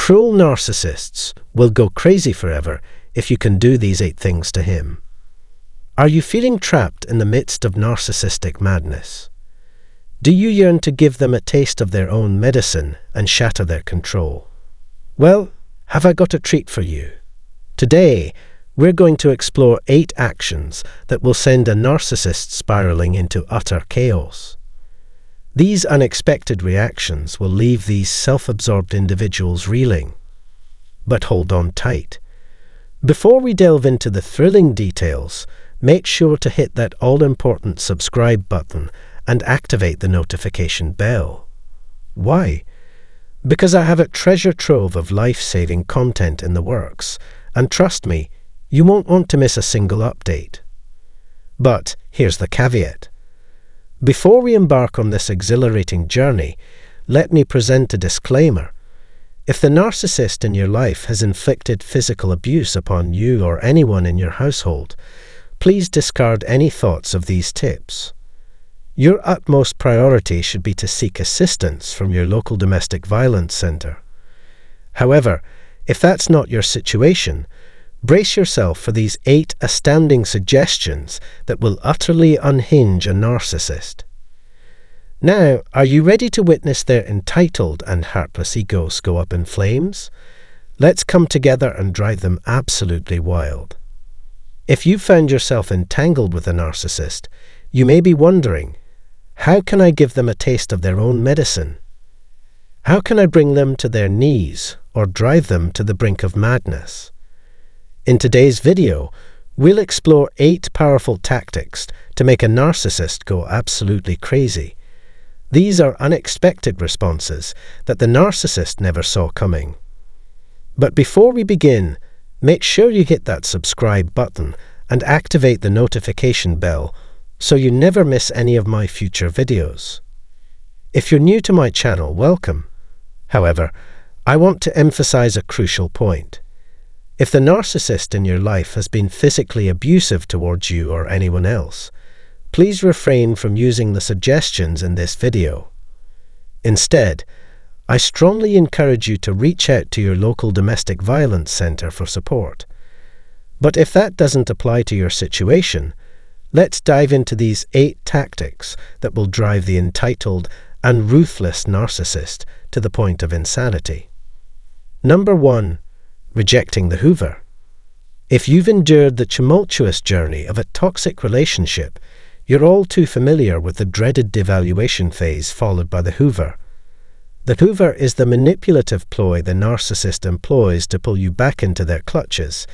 Cruel narcissists will go crazy forever if you can do these 8 things to him. Are you feeling trapped in the midst of narcissistic madness? Do you yearn to give them a taste of their own medicine and shatter their control? Well, have I got a treat for you? Today, we're going to explore 8 actions that will send a narcissist spiraling into utter chaos. These unexpected reactions will leave these self-absorbed individuals reeling. But hold on tight. Before we delve into the thrilling details, make sure to hit that all-important subscribe button and activate the notification bell. Why? Because I have a treasure trove of life-saving content in the works, and trust me, you won't want to miss a single update. But here's the caveat. Before we embark on this exhilarating journey, let me present a disclaimer. If the narcissist in your life has inflicted physical abuse upon you or anyone in your household, please discard any thoughts of these tips. Your utmost priority should be to seek assistance from your local domestic violence center. However, if that's not your situation, brace yourself for these 8 astounding suggestions that will utterly unhinge a narcissist. Now, are you ready to witness their entitled and heartless egos go up in flames? Let's come together and drive them absolutely wild. If you found yourself entangled with a narcissist, you may be wondering, how can I give them a taste of their own medicine? How can I bring them to their knees or drive them to the brink of madness? In today's video, we'll explore 8 powerful tactics to make a narcissist go absolutely crazy. These are unexpected responses that the narcissist never saw coming. But before we begin, make sure you hit that subscribe button and activate the notification bell so you never miss any of my future videos. If you're new to my channel, welcome. However, I want to emphasize a crucial point. If the narcissist in your life has been physically abusive towards you or anyone else, please refrain from using the suggestions in this video. Instead, I strongly encourage you to reach out to your local domestic violence center for support. But if that doesn't apply to your situation, let's dive into these 8 tactics that will drive the entitled and ruthless narcissist to the point of insanity. Number 1. Rejecting the Hoover. If you've endured the tumultuous journey of a toxic relationship, you're all too familiar with the dreaded devaluation phase followed by the Hoover. The Hoover is the manipulative ploy the narcissist employs to pull you back into their clutches,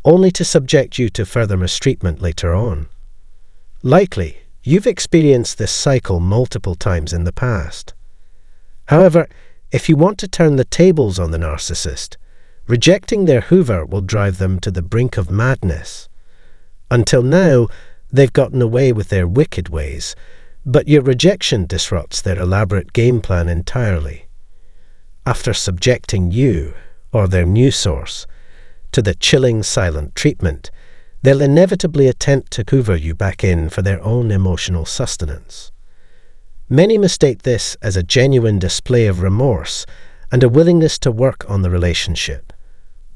only to subject you to further mistreatment later on. Likely, you've experienced this cycle multiple times in the past. However, if you want to turn the tables on the narcissist, rejecting their Hoover will drive them to the brink of madness. Until now, they've gotten away with their wicked ways, but your rejection disrupts their elaborate game plan entirely. After subjecting you, or their new source, to the chilling silent treatment, they'll inevitably attempt to hoover you back in for their own emotional sustenance. Many mistake this as a genuine display of remorse and a willingness to work on the relationship,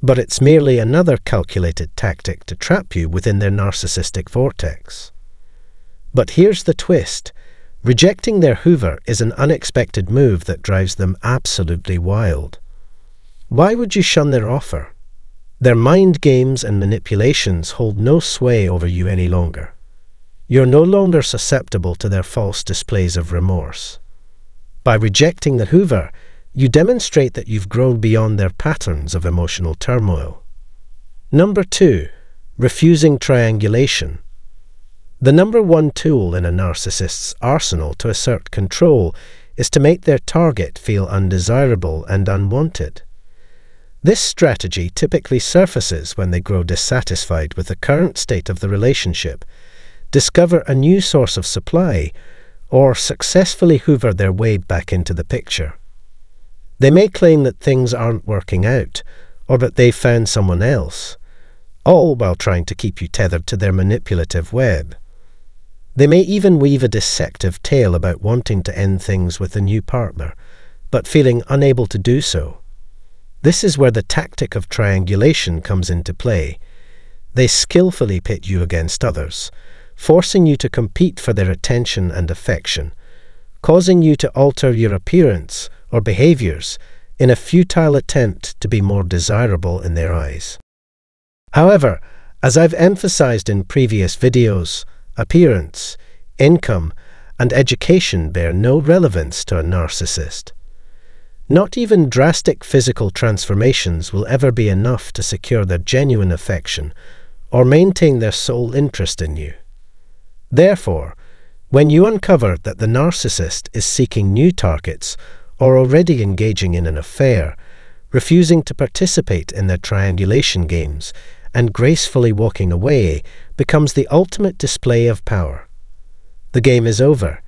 but it's merely another calculated tactic to trap you within their narcissistic vortex. But here's the twist. Rejecting their Hoover is an unexpected move that drives them absolutely wild. Why would you shun their offer? Their mind games and manipulations hold no sway over you any longer. You're no longer susceptible to their false displays of remorse. By rejecting the Hoover, you demonstrate that you've grown beyond their patterns of emotional turmoil. Number 2. Refusing triangulation. The number 1 tool in a narcissist's arsenal to assert control is to make their target feel undesirable and unwanted. This strategy typically surfaces when they grow dissatisfied with the current state of the relationship, discover a new source of supply, or successfully hoover their way back into the picture. They may claim that things aren't working out, or that they've found someone else, all while trying to keep you tethered to their manipulative web. They may even weave a deceptive tale about wanting to end things with a new partner, but feeling unable to do so. This is where the tactic of triangulation comes into play. They skillfully pit you against others, forcing you to compete for their attention and affection, causing you to alter your appearance or behaviors in a futile attempt to be more desirable in their eyes. However, as I've emphasized in previous videos, appearance, income, and education bear no relevance to a narcissist. Not even drastic physical transformations will ever be enough to secure their genuine affection or maintain their sole interest in you. Therefore, when you uncover that the narcissist is seeking new targets or already engaging in an affair, refusing to participate in their triangulation games, and gracefully walking away becomes the ultimate display of power. The game is over,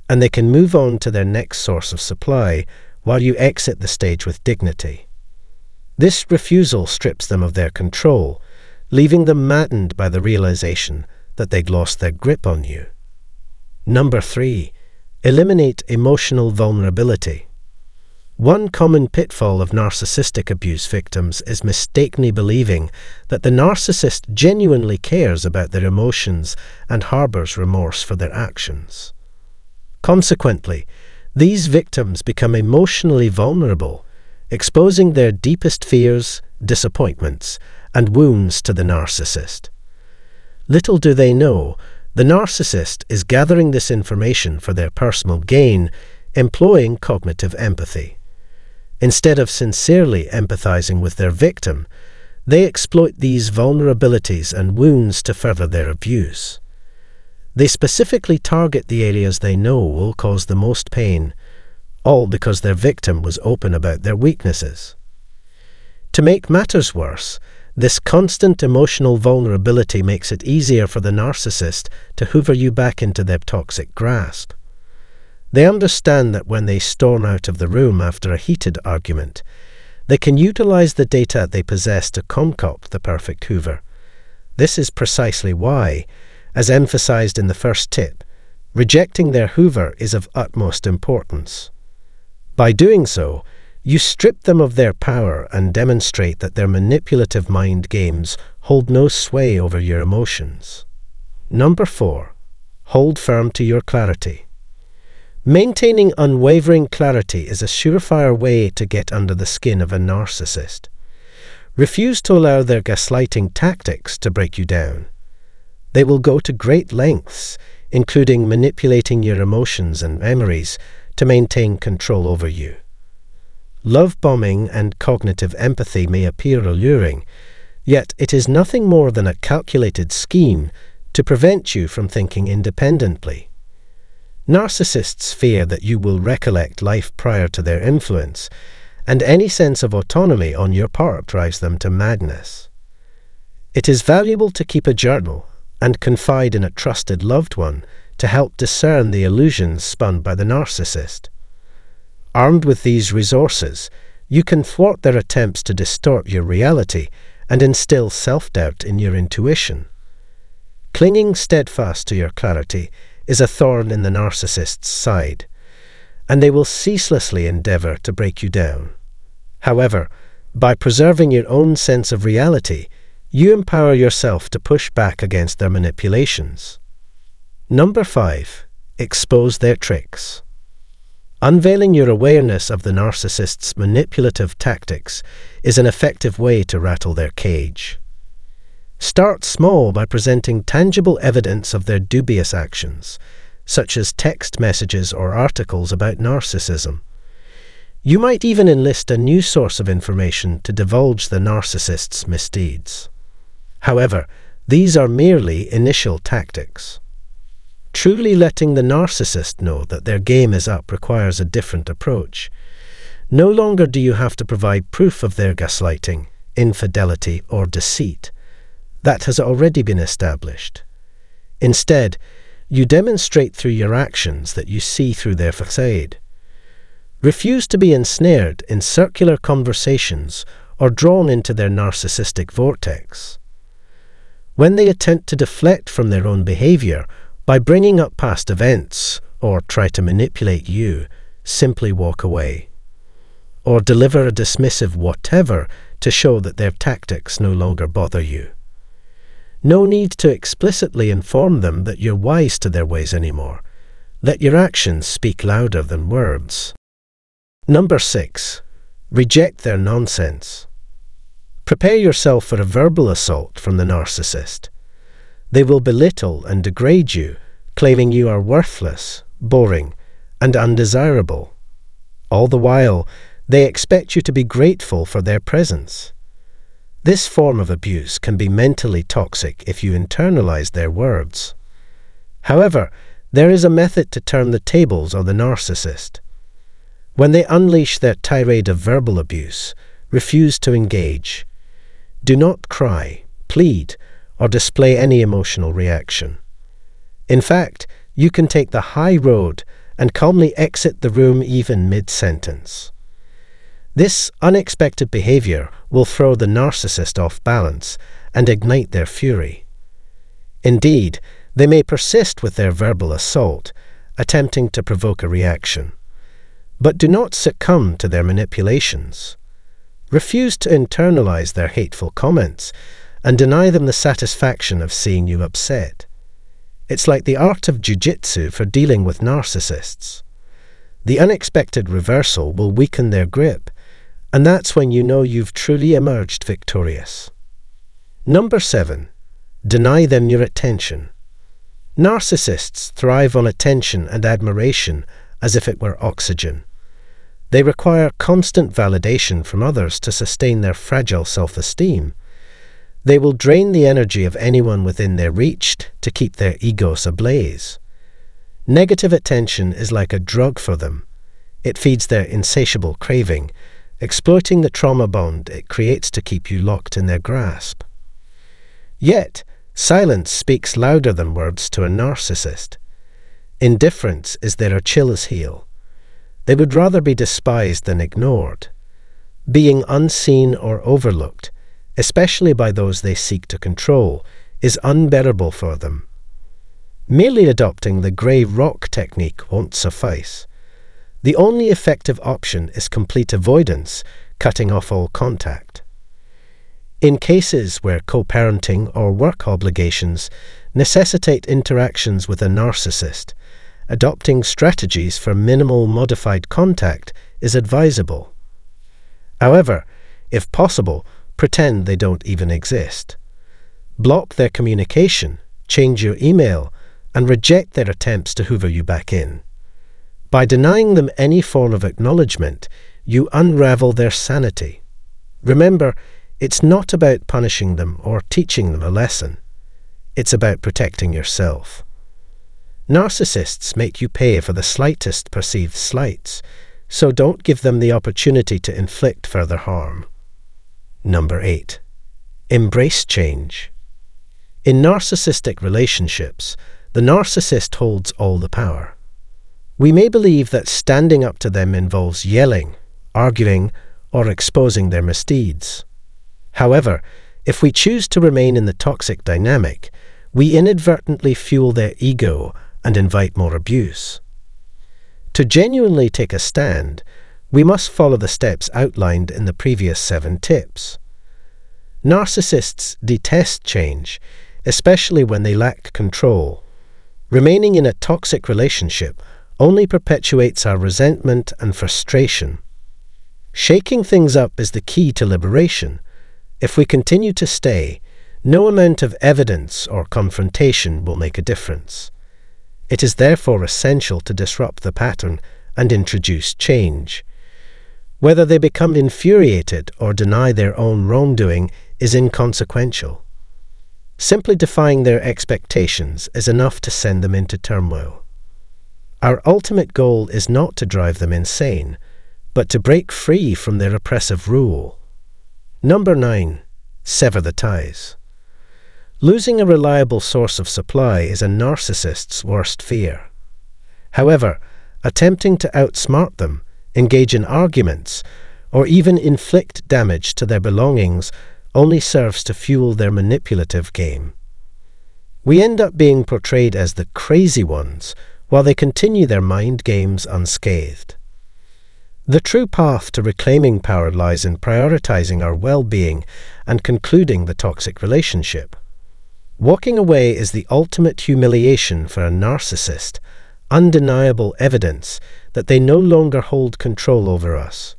and they can move on to their next source of supply while you exit the stage with dignity. This refusal strips them of their control, leaving them maddened by the realization that they'd lost their grip on you. Number 3. Eliminate emotional vulnerability. One common pitfall of narcissistic abuse victims is mistakenly believing that the narcissist genuinely cares about their emotions and harbors remorse for their actions. Consequently, these victims become emotionally vulnerable, exposing their deepest fears, disappointments, and wounds to the narcissist. Little do they know, the narcissist is gathering this information for their personal gain, employing cognitive empathy. Instead of sincerely empathizing with their victim, they exploit these vulnerabilities and wounds to further their abuse. They specifically target the areas they know will cause the most pain, all because their victim was open about their weaknesses. To make matters worse, this constant emotional vulnerability makes it easier for the narcissist to hoover you back into their toxic grasp. They understand that when they storm out of the room after a heated argument, they can utilize the data they possess to concoct the perfect hoover. This is precisely why, as emphasized in the first tip, rejecting their hoover is of utmost importance. By doing so, you strip them of their power and demonstrate that their manipulative mind games hold no sway over your emotions. Number 4. Hold firm to your clarity. Maintaining unwavering clarity is a surefire way to get under the skin of a narcissist. Refuse to allow their gaslighting tactics to break you down. They will go to great lengths, including manipulating your emotions and memories, to maintain control over you. Love bombing and cognitive empathy may appear alluring, yet it is nothing more than a calculated scheme to prevent you from thinking independently. Narcissists fear that you will recollect life prior to their influence, and any sense of autonomy on your part drives them to madness. It is valuable to keep a journal and confide in a trusted loved one to help discern the illusions spun by the narcissist. Armed with these resources, you can thwart their attempts to distort your reality and instill self-doubt in your intuition. Clinging steadfast to your clarity is a thorn in the narcissist's side, and they will ceaselessly endeavor to break you down. However, by preserving your own sense of reality, you empower yourself to push back against their manipulations. Number 5. Expose their tricks. Unveiling your awareness of the narcissist's manipulative tactics is an effective way to rattle their cage. Start small by presenting tangible evidence of their dubious actions, such as text messages or articles about narcissism. You might even enlist a new source of information to divulge the narcissist's misdeeds. However, these are merely initial tactics. Truly letting the narcissist know that their game is up requires a different approach. No longer do you have to provide proof of their gaslighting, infidelity, or deceit. That has already been established. Instead, you demonstrate through your actions that you see through their facade. Refuse to be ensnared in circular conversations or drawn into their narcissistic vortex. When they attempt to deflect from their own behavior by bringing up past events or try to manipulate you, simply walk away. or deliver a dismissive whatever to show that their tactics no longer bother you. No need to explicitly inform them that you're wise to their ways anymore. Let your actions speak louder than words. Number 6. Reject their nonsense. Prepare yourself for a verbal assault from the narcissist. They will belittle and degrade you, claiming you are worthless, boring, and undesirable. All the while, they expect you to be grateful for their presence. This form of abuse can be mentally toxic if you internalize their words. However, there is a method to turn the tables on the narcissist. When they unleash their tirade of verbal abuse, refuse to engage. Do not cry, plead, or display any emotional reaction. In fact, you can take the high road and calmly exit the room even mid-sentence. This unexpected behavior will throw the narcissist off balance and ignite their fury. Indeed, they may persist with their verbal assault, attempting to provoke a reaction. But do not succumb to their manipulations. Refuse to internalize their hateful comments and deny them the satisfaction of seeing you upset. It's like the art of jiu-jitsu for dealing with narcissists. The unexpected reversal will weaken their grip, and that's when you know you've truly emerged victorious. Number 7. Deny them your attention. Narcissists thrive on attention and admiration as if it were oxygen. They require constant validation from others to sustain their fragile self-esteem. They will drain the energy of anyone within their reach to keep their egos ablaze. Negative attention is like a drug for them. It feeds their insatiable craving, exploiting the trauma bond it creates to keep you locked in their grasp. Yet, silence speaks louder than words to a narcissist. Indifference is their Achilles heel. They would rather be despised than ignored. Being unseen or overlooked, especially by those they seek to control, is unbearable for them. Merely adopting the grey rock technique won't suffice. The only effective option is complete avoidance, cutting off all contact. In cases where co-parenting or work obligations necessitate interactions with a narcissist, adopting strategies for minimal modified contact is advisable. However, if possible, pretend they don't even exist. Block their communication, change your email, and reject their attempts to hoover you back in. By denying them any form of acknowledgement, you unravel their sanity. Remember, it's not about punishing them or teaching them a lesson. It's about protecting yourself. Narcissists make you pay for the slightest perceived slights, so don't give them the opportunity to inflict further harm. Number 8. Embrace change. In narcissistic relationships, the narcissist holds all the power. We may believe that standing up to them involves yelling, arguing, or exposing their misdeeds. However, if we choose to remain in the toxic dynamic, we inadvertently fuel their ego and invite more abuse. To genuinely take a stand, we must follow the steps outlined in the previous 7 tips. Narcissists detest change, especially when they lack control. Remaining in a toxic relationship only perpetuates our resentment and frustration. Shaking things up is the key to liberation. If we continue to stay, no amount of evidence or confrontation will make a difference. It is therefore essential to disrupt the pattern and introduce change. Whether they become infuriated or deny their own wrongdoing is inconsequential. Simply defying their expectations is enough to send them into turmoil. Our ultimate goal is not to drive them insane, but to break free from their oppressive rule. Number 9. Sever the ties. Losing a reliable source of supply is a narcissist's worst fear. However, attempting to outsmart them, engage in arguments, or even inflict damage to their belongings only serves to fuel their manipulative game. We end up being portrayed as the crazy ones while they continue their mind games unscathed. The true path to reclaiming power lies in prioritizing our well-being and concluding the toxic relationship. Walking away is the ultimate humiliation for a narcissist, undeniable evidence that they no longer hold control over us.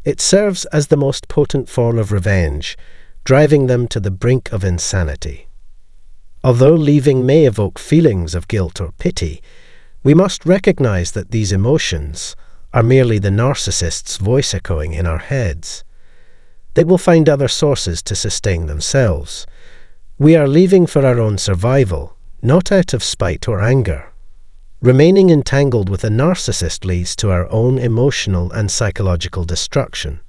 It serves as the most potent form of revenge, driving them to the brink of insanity. Although leaving may evoke feelings of guilt or pity, we must recognize that these emotions are merely the narcissist's voice echoing in our heads. They will find other sources to sustain themselves. We are leaving for our own survival, not out of spite or anger. Remaining entangled with a narcissist leads to our own emotional and psychological destruction.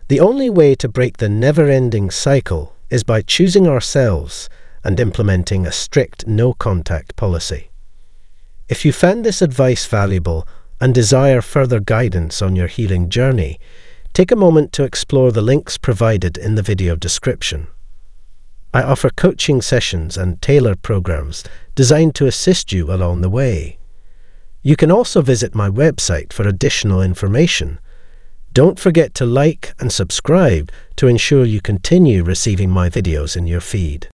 The only way to break the never-ending cycle is by choosing ourselves and implementing a strict no-contact policy. If you found this advice valuable and desire further guidance on your healing journey, take a moment to explore the links provided in the video description. I offer coaching sessions and tailored programs designed to assist you along the way. You can also visit my website for additional information. Don't forget to like and subscribe to ensure you continue receiving my videos in your feed.